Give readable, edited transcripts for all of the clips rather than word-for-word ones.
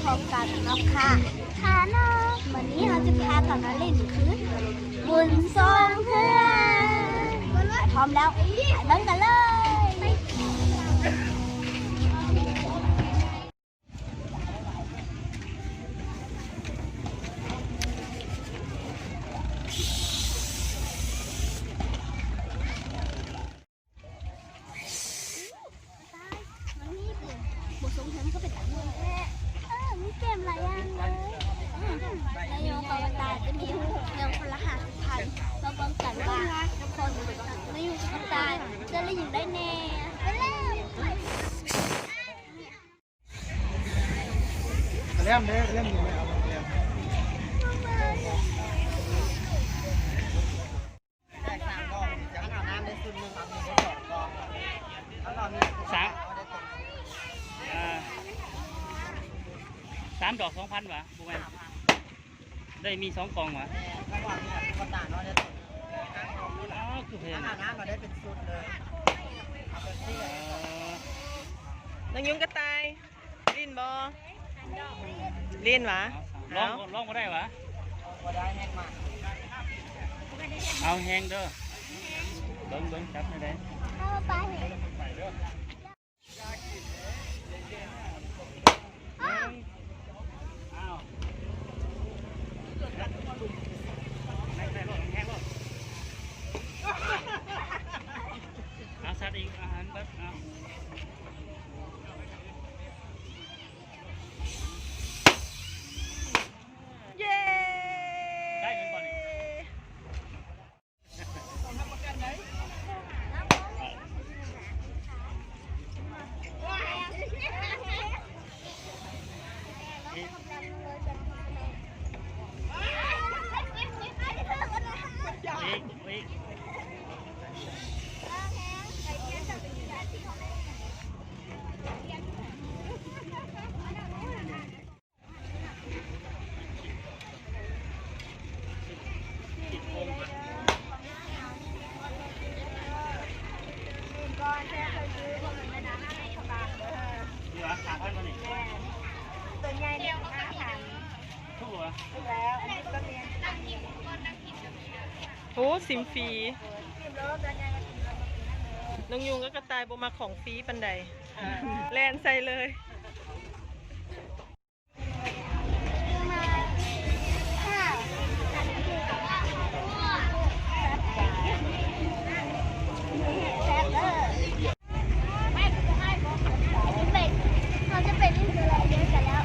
พบกันนะคะค่ะน้องวันนี้เราจะพากันมาเล่นคือบุญทรงเพื่อนพร้อมแล้วไปเล่นกันเลยบุญทรงเพื่อนก็เป็นแบบนี้มีเกมอะไรอย่างเลยในโยงกับตาจะมีเงินคนละ50,000มาบังกันว่าคนในโยงกับตาจะได้ยินได้แน่ไปแล้วเล่มอยู่ไหมเอาเล่ม3 ดอก 2,000 วะบุ้งแม่ได้มี2 กองวะอ๋อคือเพลงน้ำมาได้เป็นสุดเลยน้องยุงกระต่ายลิ้นบอลิ้นหวะร้องมาได้วะเอาแห้งเด้อเบิ้งจับได้เอาไปเอาสัตว์อีกอาหารบัดเอาเย้ได้เงินก่อนอีกตัวใหญ่เดียว5,000ทุกหัวแล้วอันนี้ก็มีโอ้สิมฟรีน้องยุงก็กระต่ายบมาของฟรีปันใดแลนใส่เลยเราจะไปเล่นอะไรเยอะกันแล้ว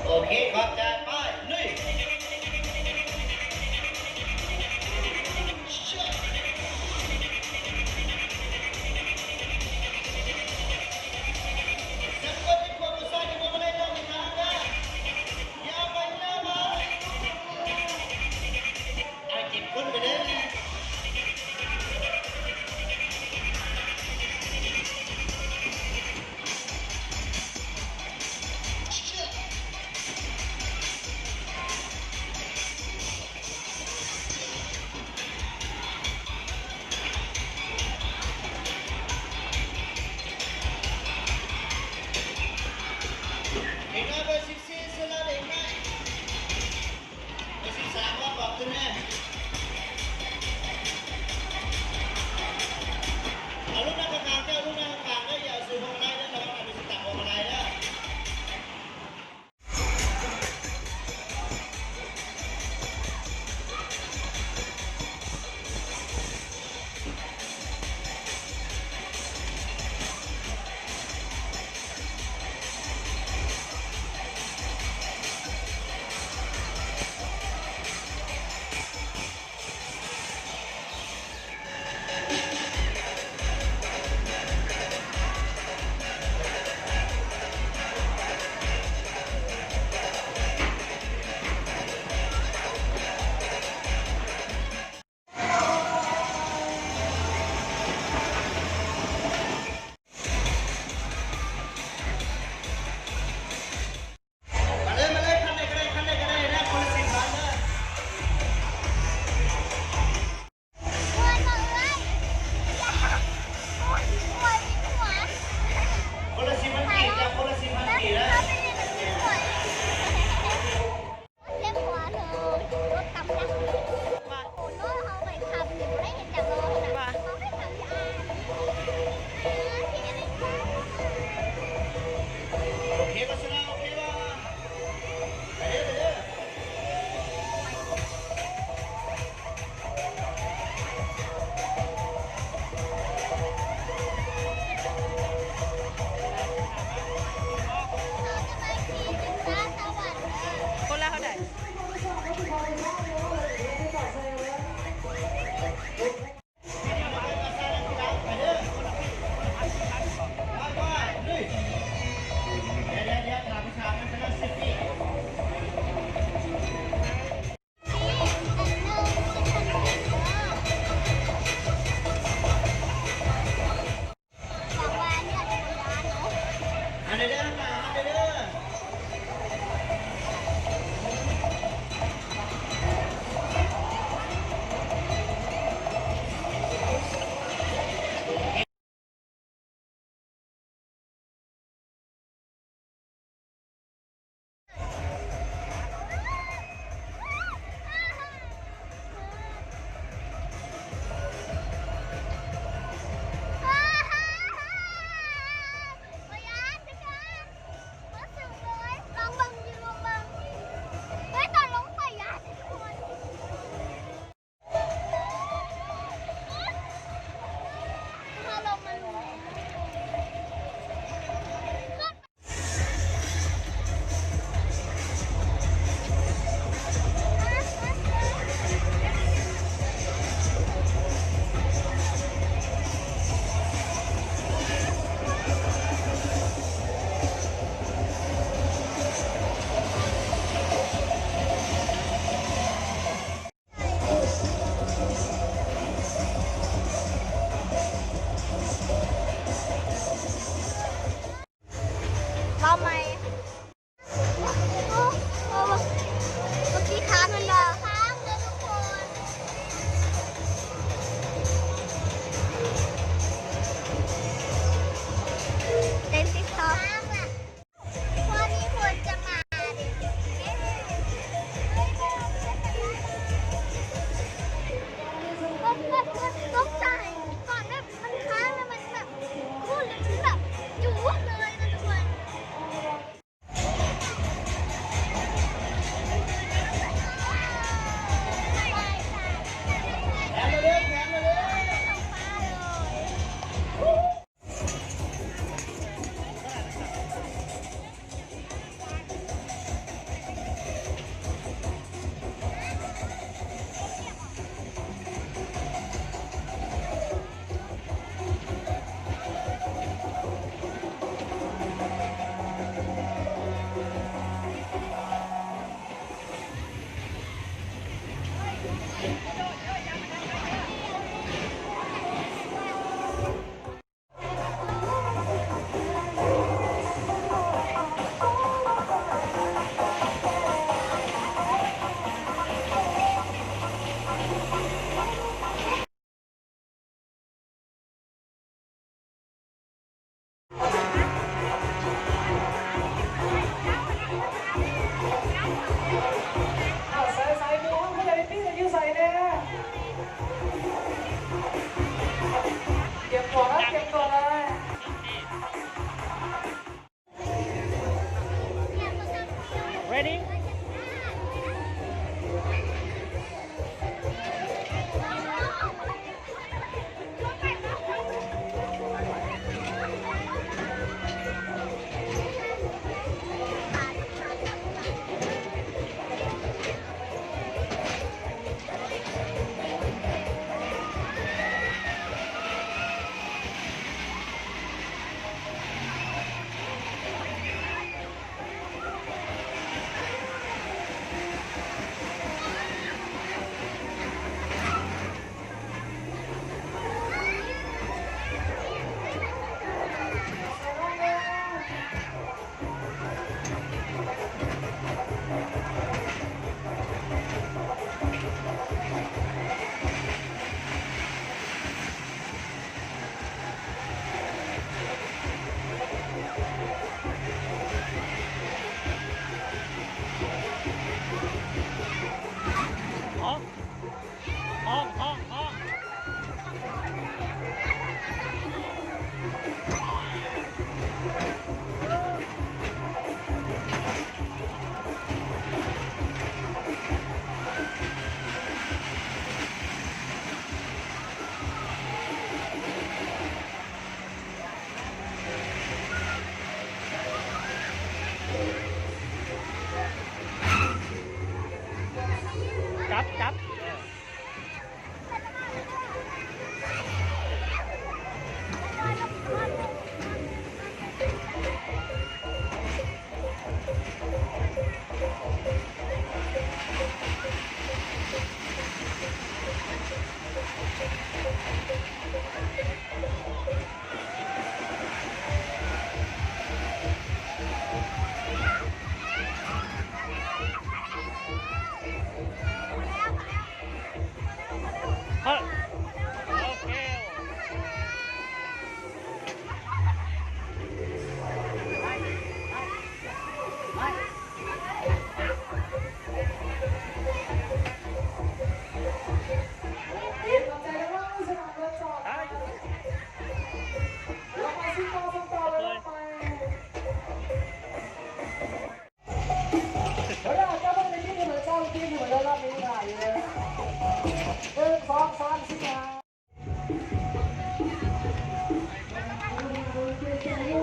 โอเคครับจะไปลุย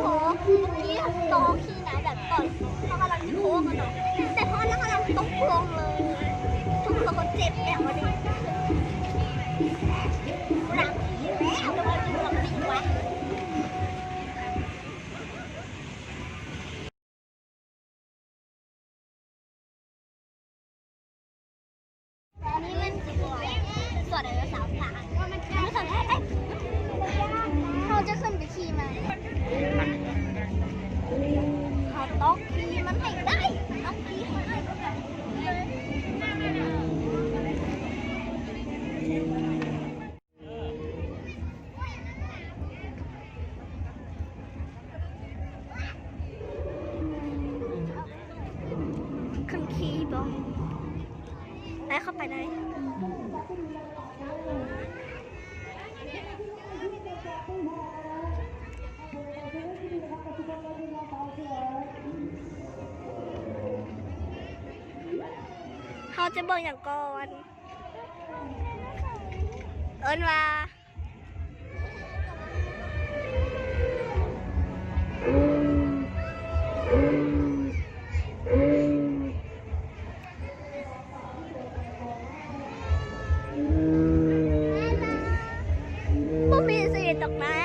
โค้งเมื่อกี้น้องขี่ไหนแบบก่อนเขากำลังจะโค้งกันเนาะแต่พอแล้วกำลังตกลงเลยทุกคนเจ็บแบบวันนี้หลังแล้วกำลังจะหลังดีวะอันนี้มันส่วนไดโนเสาร์ค่ะไม่สนใจเขาจะขึ้นไปขี่มันเขาต้องขี่มันให้ได้ต้องขี่ให้ได้ขึ้นขี่บ่ได้เข้าไปได้เขาจะเบิ่งอย่างก่อนเอิ้นว่าบ่มีเสียงดอกนะ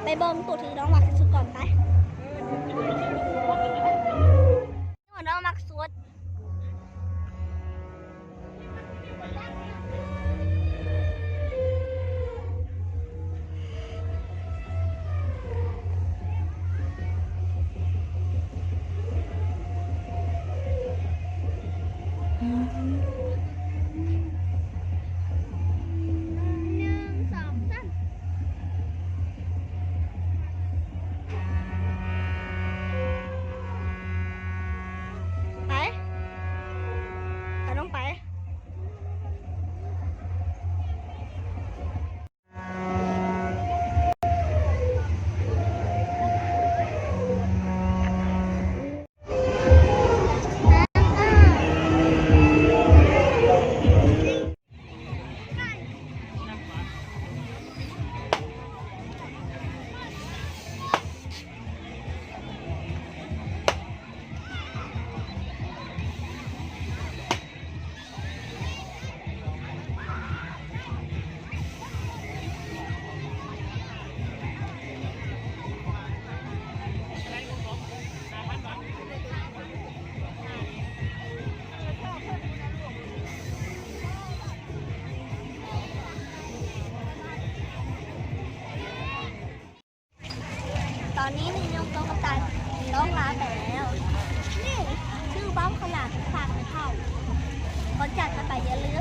ไปเบิ่งตัวถือน้องหมักสุดก่อนไปน้องหมักสุดตอนนี้มีน้องโตกับตาน้องร้านไปแล้ว นี่ชื่อบ้องขนาดฝากเท่าเขาจัดกันไปอย่าลืม